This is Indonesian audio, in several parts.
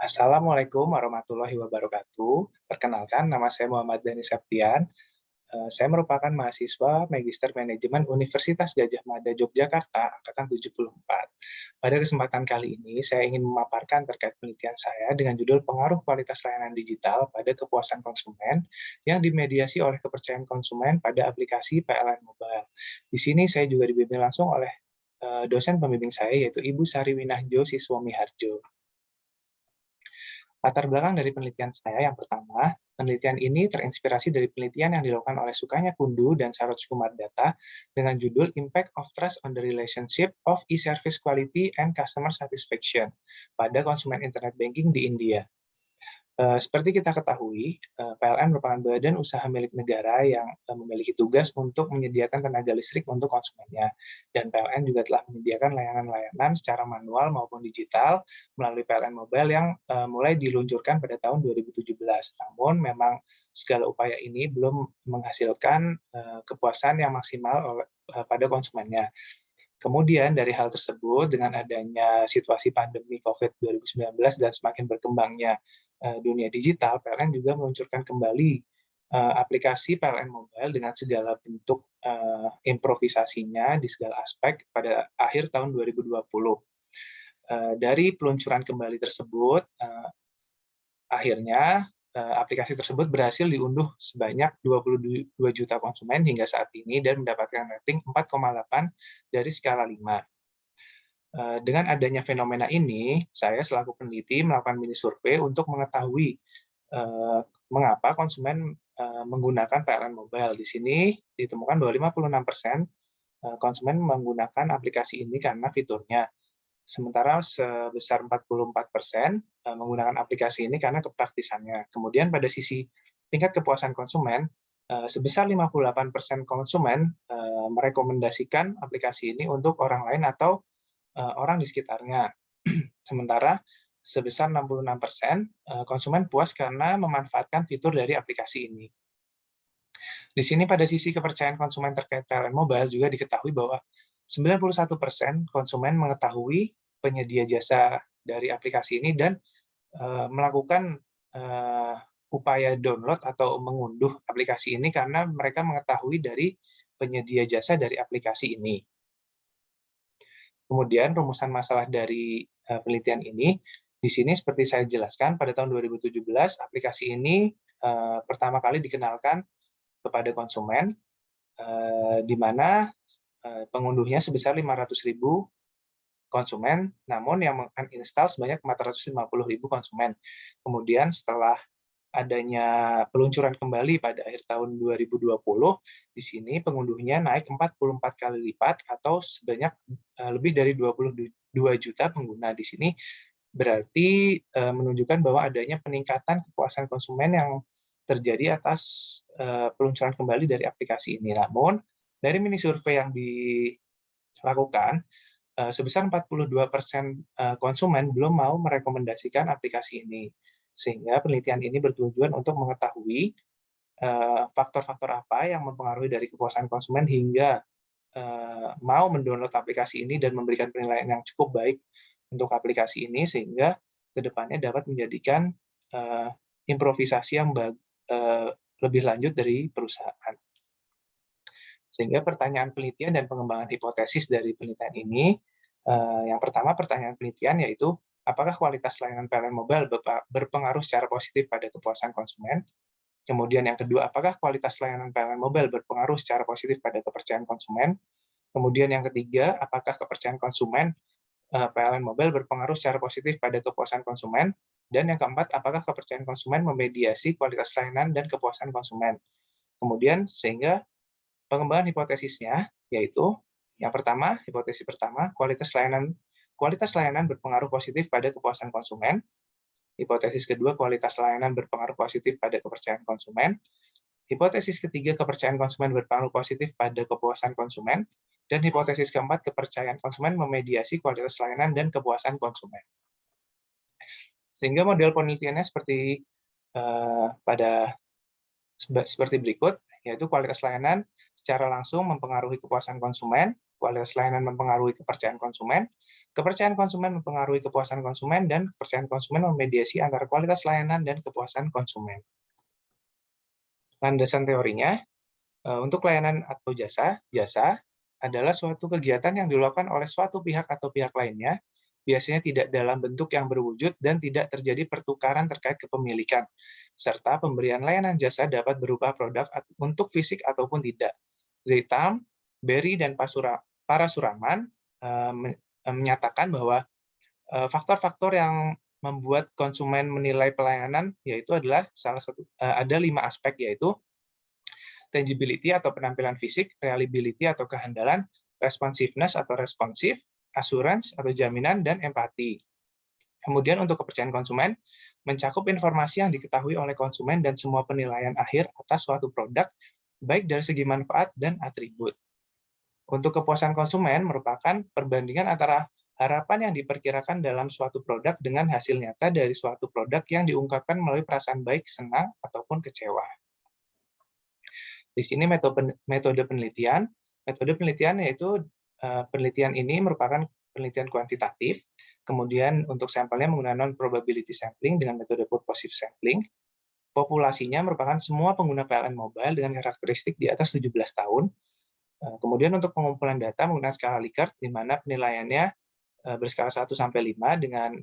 Assalamualaikum warahmatullahi wabarakatuh. Perkenalkan, nama saya Muhammad Dani Septian. Saya merupakan mahasiswa Magister Manajemen Universitas Gadjah Mada Yogyakarta, angkatan 74. Pada kesempatan kali ini, saya ingin memaparkan terkait penelitian saya dengan judul Pengaruh Kualitas Layanan Digital pada Kepuasan Konsumen yang dimediasi oleh kepercayaan konsumen pada aplikasi PLN Mobile. Di sini saya juga dibimbing langsung oleh dosen pembimbing saya, yaitu Ibu Sari Winahjo Siswomi Harjo. Latar belakang dari penelitian saya yang pertama, penelitian ini terinspirasi dari penelitian yang dilakukan oleh Sukanya Kundu dan Saroj Kumar Datta dengan judul Impact of Trust on the Relationship of E-Service Quality and Customer Satisfaction pada konsumen internet banking di India. Seperti kita ketahui, PLN merupakan badan usaha milik negara yang memiliki tugas untuk menyediakan tenaga listrik untuk konsumennya. Dan PLN juga telah menyediakan layanan-layanan secara manual maupun digital melalui PLN Mobile yang mulai diluncurkan pada tahun 2017. Namun memang segala upaya ini belum menghasilkan kepuasan yang maksimal pada konsumennya. Kemudian dari hal tersebut, dengan adanya situasi pandemi COVID 2019 dan semakin berkembangnya dunia digital, PLN juga meluncurkan kembali aplikasi PLN Mobile dengan segala bentuk improvisasinya di segala aspek pada akhir tahun 2020. Dari peluncuran kembali tersebut, akhirnya aplikasi tersebut berhasil diunduh sebanyak 22 juta konsumen hingga saat ini dan mendapatkan rating 4,8 dari skala 5. Dengan adanya fenomena ini, saya selaku peneliti melakukan mini survei untuk mengetahui mengapa konsumen menggunakan PLN Mobile. Di sini ditemukan bahwa 56% konsumen menggunakan aplikasi ini karena fiturnya. Sementara sebesar 44% menggunakan aplikasi ini karena kepraktisannya. Kemudian pada sisi tingkat kepuasan konsumen, sebesar 58% konsumen merekomendasikan aplikasi ini untuk orang lain atau orang di sekitarnya. Sementara sebesar 66% konsumen puas karena memanfaatkan fitur dari aplikasi ini. Di sini pada sisi kepercayaan konsumen terkait PLN Mobile juga diketahui bahwa 91% konsumen mengetahui penyedia jasa dari aplikasi ini dan melakukan upaya download atau mengunduh aplikasi ini karena mereka mengetahui dari penyedia jasa dari aplikasi ini. Kemudian rumusan masalah dari penelitian ini, di sini seperti saya jelaskan, pada tahun 2017 aplikasi ini pertama kali dikenalkan kepada konsumen, di mana pengunduhnya sebesar 500.000 konsumen, namun yang menginstal sebanyak 450.000 konsumen. Kemudian setelah adanya peluncuran kembali pada akhir tahun 2020, di sini pengunduhnya naik 44 kali lipat atau sebanyak lebih dari 22 juta pengguna. Di sini berarti menunjukkan bahwa adanya peningkatan kepuasan konsumen yang terjadi atas peluncuran kembali dari aplikasi ini. Namun, dari mini survei yang dilakukan, sebesar 42% konsumen belum mau merekomendasikan aplikasi ini. Sehingga penelitian ini bertujuan untuk mengetahui faktor-faktor apa yang mempengaruhi dari kepuasan konsumen hingga mau mendownload aplikasi ini dan memberikan penilaian yang cukup baik untuk aplikasi ini, sehingga kedepannya dapat menjadikan improvisasi yang lebih lanjut dari perusahaan. Sehingga pertanyaan penelitian dan pengembangan hipotesis dari penelitian ini, yang pertama pertanyaan penelitian yaitu, apakah kualitas layanan PLN Mobile berpengaruh secara positif pada kepuasan konsumen? Kemudian yang kedua, apakah kualitas layanan PLN Mobile berpengaruh secara positif pada kepercayaan konsumen? Kemudian yang ketiga, apakah kepercayaan konsumen PLN Mobile berpengaruh secara positif pada kepuasan konsumen? Dan yang keempat, apakah kepercayaan konsumen memediasi kualitas layanan dan kepuasan konsumen? Kemudian sehingga pengembangan hipotesisnya yaitu yang pertama, hipotesis pertama, kualitas layanan berpengaruh positif pada kepuasan konsumen. Hipotesis kedua, kualitas layanan berpengaruh positif pada kepercayaan konsumen. Hipotesis ketiga, kepercayaan konsumen berpengaruh positif pada kepuasan konsumen. Dan hipotesis keempat, kepercayaan konsumen memediasi kualitas layanan dan kepuasan konsumen. Sehingga model penelitiannya seperti seperti berikut, yaitu kualitas layanan secara langsung mempengaruhi kepuasan konsumen, kualitas layanan mempengaruhi kepercayaan konsumen mempengaruhi kepuasan konsumen, dan kepercayaan konsumen memediasi antara kualitas layanan dan kepuasan konsumen. Landasan teorinya, untuk layanan atau jasa adalah suatu kegiatan yang dilakukan oleh suatu pihak atau pihak lainnya, biasanya tidak dalam bentuk yang berwujud dan tidak terjadi pertukaran terkait kepemilikan, serta pemberian layanan jasa dapat berupa produk untuk fisik ataupun tidak. Zeitam, Berry, dan Parasuraman menyatakan bahwa faktor-faktor yang membuat konsumen menilai pelayanan yaitu adalah ada 5 aspek, yaitu tangibility atau penampilan fisik, reliability atau kehandalan, responsiveness atau responsif, assurance atau jaminan, dan empati. Kemudian untuk kepercayaan konsumen, mencakup informasi yang diketahui oleh konsumen dan semua penilaian akhir atas suatu produk, baik dari segi manfaat dan atribut. Untuk kepuasan konsumen merupakan perbandingan antara harapan yang diperkirakan dalam suatu produk dengan hasil nyata dari suatu produk yang diungkapkan melalui perasaan baik, senang, ataupun kecewa. Di sini metode penelitian. Metode penelitian yaitu penelitian ini merupakan penelitian kuantitatif. Kemudian untuk sampelnya menggunakan non-probability sampling dengan metode purposive sampling. Populasinya merupakan semua pengguna PLN mobile dengan karakteristik di atas 17 tahun. Kemudian untuk pengumpulan data menggunakan skala Likert, di mana penilaiannya berskala 1-5 dengan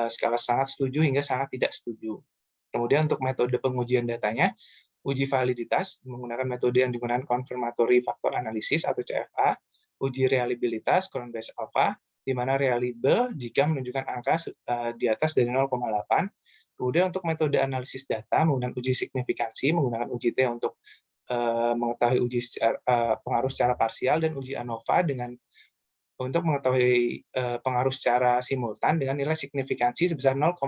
skala sangat setuju hingga sangat tidak setuju. Kemudian untuk metode pengujian datanya, uji validitas menggunakan metode yang digunakan confirmatory factor analysis atau CFA, uji reliabilitas Crown Based Alpha, di mana reliable jika menunjukkan angka di atas dari 0,8. Kemudian untuk metode analisis data menggunakan uji signifikansi, menggunakan uji T untuk mengetahui pengaruh secara parsial, dan uji ANOVA untuk mengetahui pengaruh secara simultan dengan nilai signifikansi sebesar 0,05.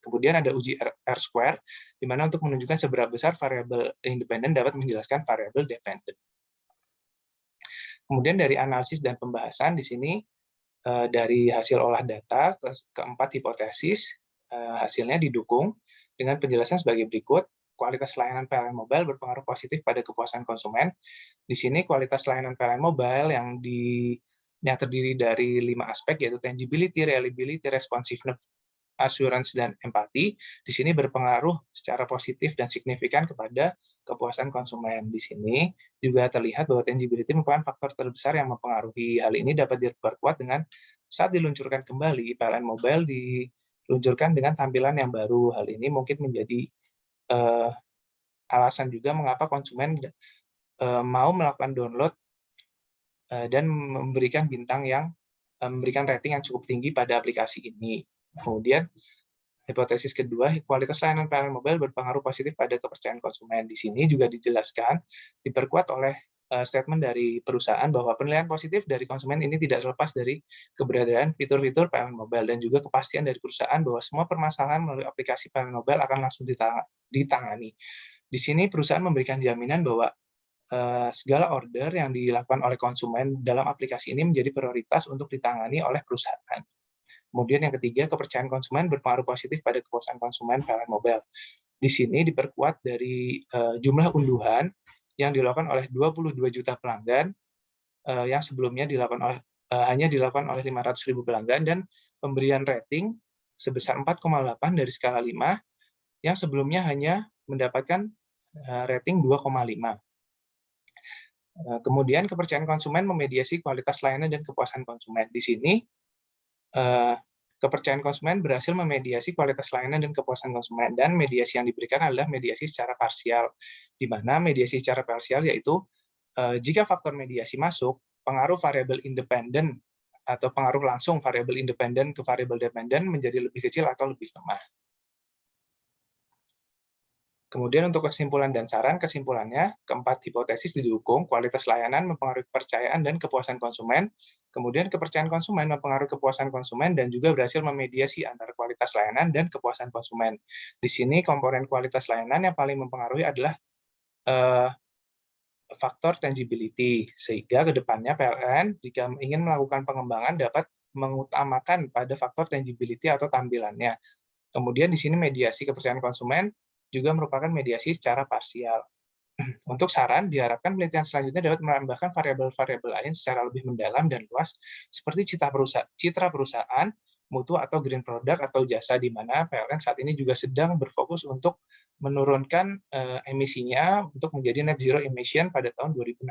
Kemudian ada uji R-square, di mana untuk menunjukkan seberapa besar variabel independen dapat menjelaskan variabel dependen. Kemudian dari analisis dan pembahasan di sini, dari hasil olah data, keempat hipotesis, hasilnya didukung dengan penjelasan sebagai berikut. Kualitas layanan PLN Mobile berpengaruh positif pada kepuasan konsumen. Di sini kualitas layanan PLN Mobile yang terdiri dari 5 aspek, yaitu tangibility, reliability, responsiveness, assurance, dan empati. Di sini berpengaruh secara positif dan signifikan kepada kepuasan konsumen. Di sini juga terlihat bahwa tangibility merupakan faktor terbesar yang mempengaruhi hal ini, dapat diperkuat dengan saat diluncurkan kembali PLN Mobile diluncurkan dengan tampilan yang baru. Hal ini mungkin menjadi alasan juga mengapa konsumen mau melakukan download dan memberikan memberikan rating yang cukup tinggi pada aplikasi ini. Kemudian hipotesis kedua, kualitas layanan PLN Mobile berpengaruh positif pada kepercayaan konsumen. Di sini juga dijelaskan, diperkuat oleh statement dari perusahaan bahwa penilaian positif dari konsumen ini tidak terlepas dari keberadaan fitur-fitur PLN Mobile, dan juga kepastian dari perusahaan bahwa semua permasalahan melalui aplikasi PLN Mobile akan langsung ditangani. Di sini perusahaan memberikan jaminan bahwa segala order yang dilakukan oleh konsumen dalam aplikasi ini menjadi prioritas untuk ditangani oleh perusahaan. Kemudian yang ketiga, kepercayaan konsumen berpengaruh positif pada kepuasan konsumen PLN Mobile. Di sini diperkuat dari jumlah unduhan yang dilakukan oleh 22 juta pelanggan, yang sebelumnya hanya dilakukan oleh 500.000 pelanggan, dan pemberian rating sebesar 4,8 dari skala 5, yang sebelumnya hanya mendapatkan rating 2,5. Kemudian kepercayaan konsumen memediasi kualitas layanan dan kepuasan konsumen. Di sini kepercayaan konsumen berhasil memediasi kualitas layanan dan kepuasan konsumen, dan mediasi yang diberikan adalah mediasi secara parsial, di mana mediasi secara parsial yaitu jika faktor mediasi masuk, pengaruh variabel independen atau pengaruh langsung variabel independen ke variabel dependen menjadi lebih kecil atau lebih lemah. Kemudian untuk kesimpulan dan saran, kesimpulannya, keempat hipotesis didukung, kualitas layanan mempengaruhi kepercayaan dan kepuasan konsumen, kemudian kepercayaan konsumen mempengaruhi kepuasan konsumen, dan juga berhasil memediasi antara kualitas layanan dan kepuasan konsumen. Di sini komponen kualitas layanan yang paling mempengaruhi adalah faktor tangibility, sehingga ke depannya PLN jika ingin melakukan pengembangan dapat mengutamakan pada faktor tangibility atau tampilannya. Kemudian di sini mediasi kepercayaan konsumen juga merupakan mediasi secara parsial. Untuk saran, diharapkan penelitian selanjutnya dapat menambahkan variabel-variabel lain secara lebih mendalam dan luas, seperti citra perusahaan, mutu atau green product atau jasa, di mana PLN saat ini juga sedang berfokus untuk menurunkan emisinya untuk menjadi net zero emission pada tahun 2060.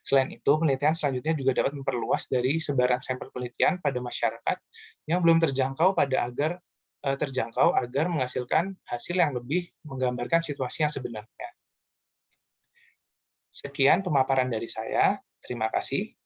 Selain itu, penelitian selanjutnya juga dapat memperluas dari sebaran sampel penelitian pada masyarakat yang belum terjangkau agar menghasilkan hasil yang lebih menggambarkan situasi yang sebenarnya. Sekian pemaparan dari saya. Terima kasih.